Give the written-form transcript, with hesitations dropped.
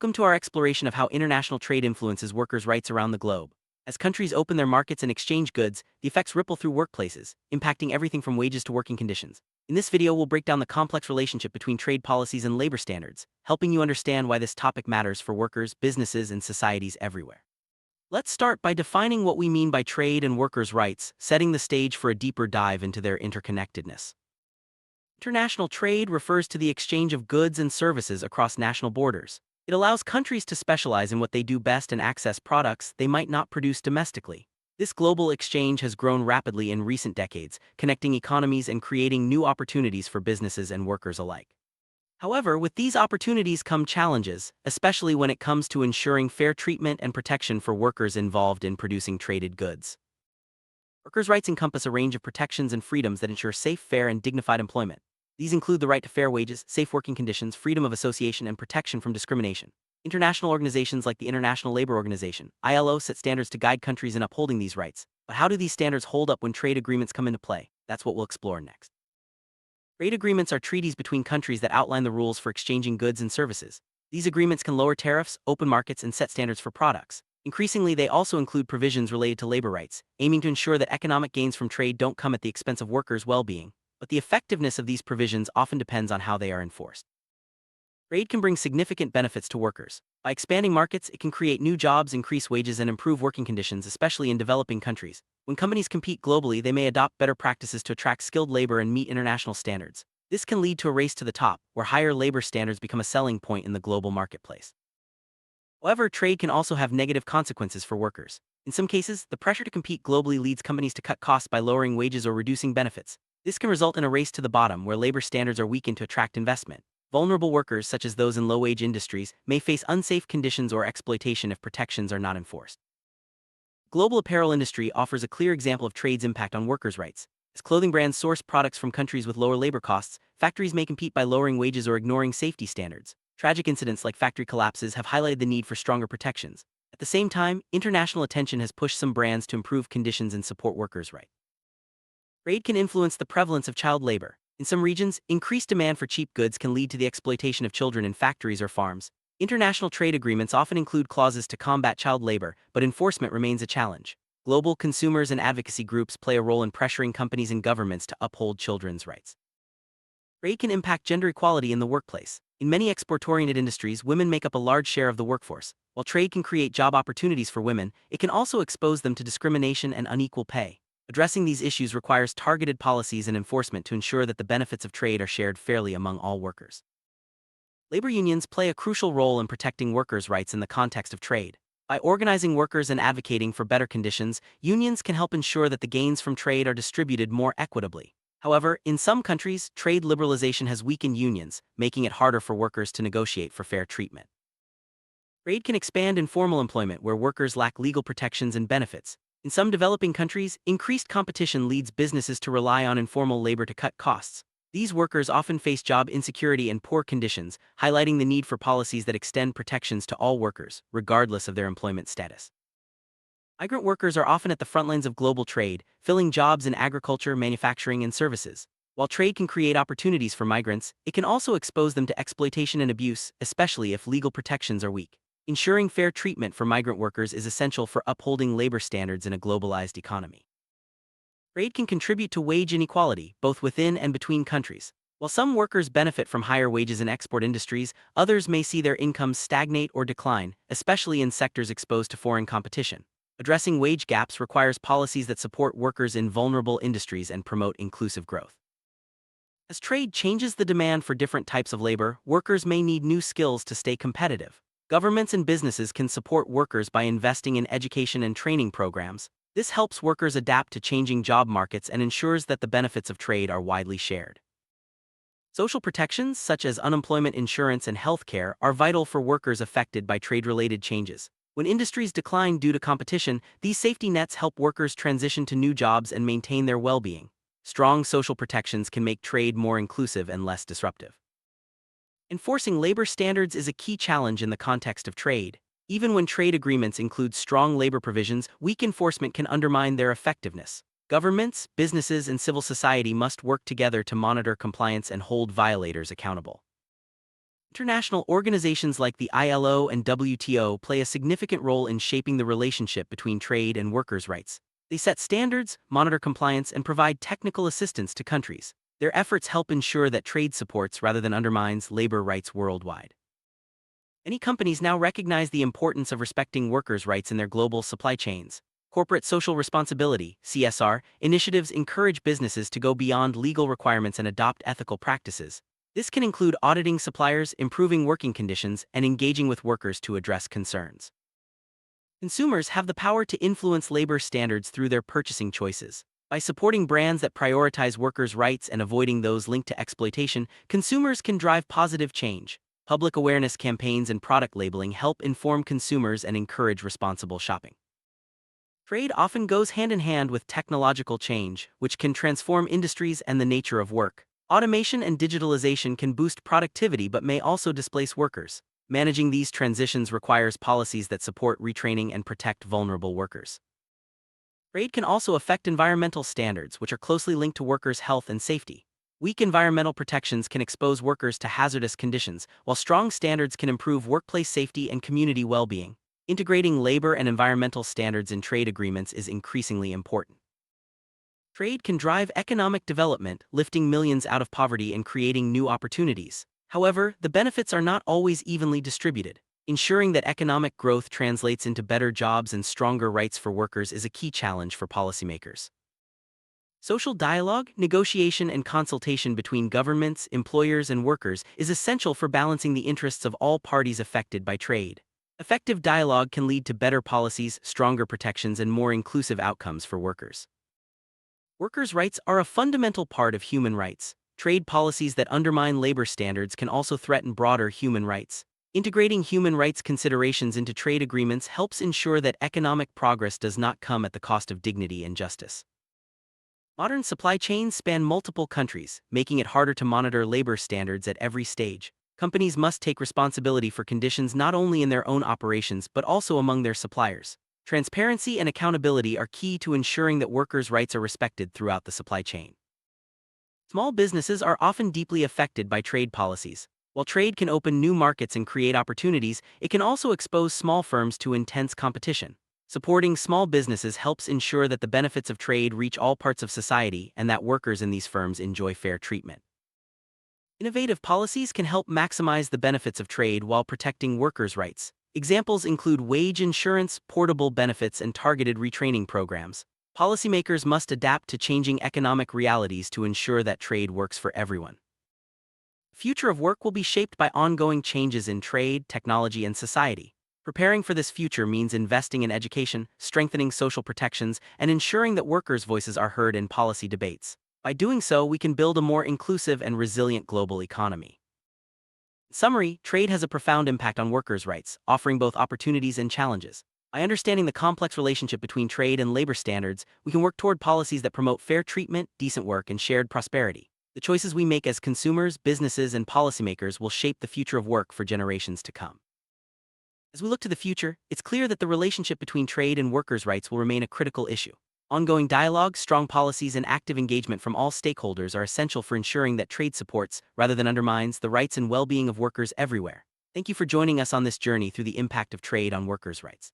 Welcome to our exploration of how international trade influences workers' rights around the globe. As countries open their markets and exchange goods, the effects ripple through workplaces, impacting everything from wages to working conditions. In this video, we'll break down the complex relationship between trade policies and labor standards, helping you understand why this topic matters for workers, businesses, and societies everywhere. Let's start by defining what we mean by trade and workers' rights, setting the stage for a deeper dive into their interconnectedness. International trade refers to the exchange of goods and services across national borders. It allows countries to specialize in what they do best and access products they might not produce domestically. This global exchange has grown rapidly in recent decades, connecting economies and creating new opportunities for businesses and workers alike. However, with these opportunities come challenges, especially when it comes to ensuring fair treatment and protection for workers involved in producing traded goods. Workers' rights encompass a range of protections and freedoms that ensure safe, fair, and dignified employment. These include the right to fair wages, safe working conditions, freedom of association, and protection from discrimination. International organizations like the International Labor Organization, ILO, set standards to guide countries in upholding these rights. But how do these standards hold up when trade agreements come into play? That's what we'll explore next. Trade agreements are treaties between countries that outline the rules for exchanging goods and services. These agreements can lower tariffs, open markets, and set standards for products. Increasingly, they also include provisions related to labor rights, aiming to ensure that economic gains from trade don't come at the expense of workers' well-being. But the effectiveness of these provisions often depends on how they are enforced. Trade can bring significant benefits to workers. By expanding markets, it can create new jobs, increase wages, and improve working conditions, especially in developing countries. When companies compete globally, they may adopt better practices to attract skilled labor and meet international standards. This can lead to a race to the top, where higher labor standards become a selling point in the global marketplace. However, trade can also have negative consequences for workers. In some cases, the pressure to compete globally leads companies to cut costs by lowering wages or reducing benefits. This can result in a race to the bottom where labor standards are weakened to attract investment. Vulnerable workers, such as those in low-wage industries, may face unsafe conditions or exploitation if protections are not enforced. Global apparel industry offers a clear example of trade's impact on workers' rights. As clothing brands source products from countries with lower labor costs, factories may compete by lowering wages or ignoring safety standards. Tragic incidents like factory collapses have highlighted the need for stronger protections. At the same time, international attention has pushed some brands to improve conditions and support workers' rights. Trade can influence the prevalence of child labor. In some regions, increased demand for cheap goods can lead to the exploitation of children in factories or farms. International trade agreements often include clauses to combat child labor, but enforcement remains a challenge. Global consumers and advocacy groups play a role in pressuring companies and governments to uphold children's rights. Trade can impact gender equality in the workplace. In many export-oriented industries, women make up a large share of the workforce. While trade can create job opportunities for women, it can also expose them to discrimination and unequal pay. Addressing these issues requires targeted policies and enforcement to ensure that the benefits of trade are shared fairly among all workers. Labor unions play a crucial role in protecting workers' rights in the context of trade. By organizing workers and advocating for better conditions, unions can help ensure that the gains from trade are distributed more equitably. However, in some countries, trade liberalization has weakened unions, making it harder for workers to negotiate for fair treatment. Trade can expand informal employment where workers lack legal protections and benefits. In some developing countries, increased competition leads businesses to rely on informal labor to cut costs. These workers often face job insecurity and poor conditions, highlighting the need for policies that extend protections to all workers, regardless of their employment status. Migrant workers are often at the front lines of global trade, filling jobs in agriculture, manufacturing, and services. While trade can create opportunities for migrants, it can also expose them to exploitation and abuse, especially if legal protections are weak. Ensuring fair treatment for migrant workers is essential for upholding labor standards in a globalized economy. Trade can contribute to wage inequality, both within and between countries. While some workers benefit from higher wages in export industries, others may see their incomes stagnate or decline, especially in sectors exposed to foreign competition. Addressing wage gaps requires policies that support workers in vulnerable industries and promote inclusive growth. As trade changes the demand for different types of labor, workers may need new skills to stay competitive. Governments and businesses can support workers by investing in education and training programs. This helps workers adapt to changing job markets and ensures that the benefits of trade are widely shared. Social protections, such as unemployment insurance and health care, are vital for workers affected by trade-related changes. When industries decline due to competition, these safety nets help workers transition to new jobs and maintain their well-being. Strong social protections can make trade more inclusive and less disruptive. Enforcing labor standards is a key challenge in the context of trade. Even when trade agreements include strong labor provisions, weak enforcement can undermine their effectiveness. Governments, businesses, and civil society must work together to monitor compliance and hold violators accountable. International organizations like the ILO and WTO play a significant role in shaping the relationship between trade and workers' rights. They set standards, monitor compliance, and provide technical assistance to countries. Their efforts help ensure that trade supports rather than undermines labor rights worldwide. Many companies now recognize the importance of respecting workers' rights in their global supply chains. Corporate social responsibility (CSR) initiatives encourage businesses to go beyond legal requirements and adopt ethical practices. This can include auditing suppliers, improving working conditions, and engaging with workers to address concerns. Consumers have the power to influence labor standards through their purchasing choices. By supporting brands that prioritize workers' rights and avoiding those linked to exploitation, consumers can drive positive change. Public awareness campaigns and product labeling help inform consumers and encourage responsible shopping. Trade often goes hand in hand with technological change, which can transform industries and the nature of work. Automation and digitalization can boost productivity but may also displace workers. Managing these transitions requires policies that support retraining and protect vulnerable workers. Trade can also affect environmental standards, which are closely linked to workers' health and safety. Weak environmental protections can expose workers to hazardous conditions, while strong standards can improve workplace safety and community well-being. Integrating labor and environmental standards in trade agreements is increasingly important. Trade can drive economic development, lifting millions out of poverty and creating new opportunities. However, the benefits are not always evenly distributed. Ensuring that economic growth translates into better jobs and stronger rights for workers is a key challenge for policymakers. Social dialogue, negotiation, and consultation between governments, employers, and workers is essential for balancing the interests of all parties affected by trade. Effective dialogue can lead to better policies, stronger protections, and more inclusive outcomes for workers. Workers' rights are a fundamental part of human rights. Trade policies that undermine labor standards can also threaten broader human rights. Integrating human rights considerations into trade agreements helps ensure that economic progress does not come at the cost of dignity and justice. Modern supply chains span multiple countries, making it harder to monitor labor standards at every stage. Companies must take responsibility for conditions not only in their own operations but also among their suppliers. Transparency and accountability are key to ensuring that workers' rights are respected throughout the supply chain. Small businesses are often deeply affected by trade policies. While trade can open new markets and create opportunities, it can also expose small firms to intense competition. Supporting small businesses helps ensure that the benefits of trade reach all parts of society and that workers in these firms enjoy fair treatment. Innovative policies can help maximize the benefits of trade while protecting workers' rights. Examples include wage insurance, portable benefits, and targeted retraining programs. Policymakers must adapt to changing economic realities to ensure that trade works for everyone. The future of work will be shaped by ongoing changes in trade, technology, and society. Preparing for this future means investing in education, strengthening social protections, and ensuring that workers' voices are heard in policy debates. By doing so, we can build a more inclusive and resilient global economy. In summary, trade has a profound impact on workers' rights, offering both opportunities and challenges. By understanding the complex relationship between trade and labor standards, we can work toward policies that promote fair treatment, decent work, and shared prosperity. The choices we make as consumers, businesses, and policymakers will shape the future of work for generations to come. As we look to the future, it's clear that the relationship between trade and workers' rights will remain a critical issue. Ongoing dialogue, strong policies, and active engagement from all stakeholders are essential for ensuring that trade supports, rather than undermines, the rights and well-being of workers everywhere. Thank you for joining us on this journey through the impact of trade on workers' rights.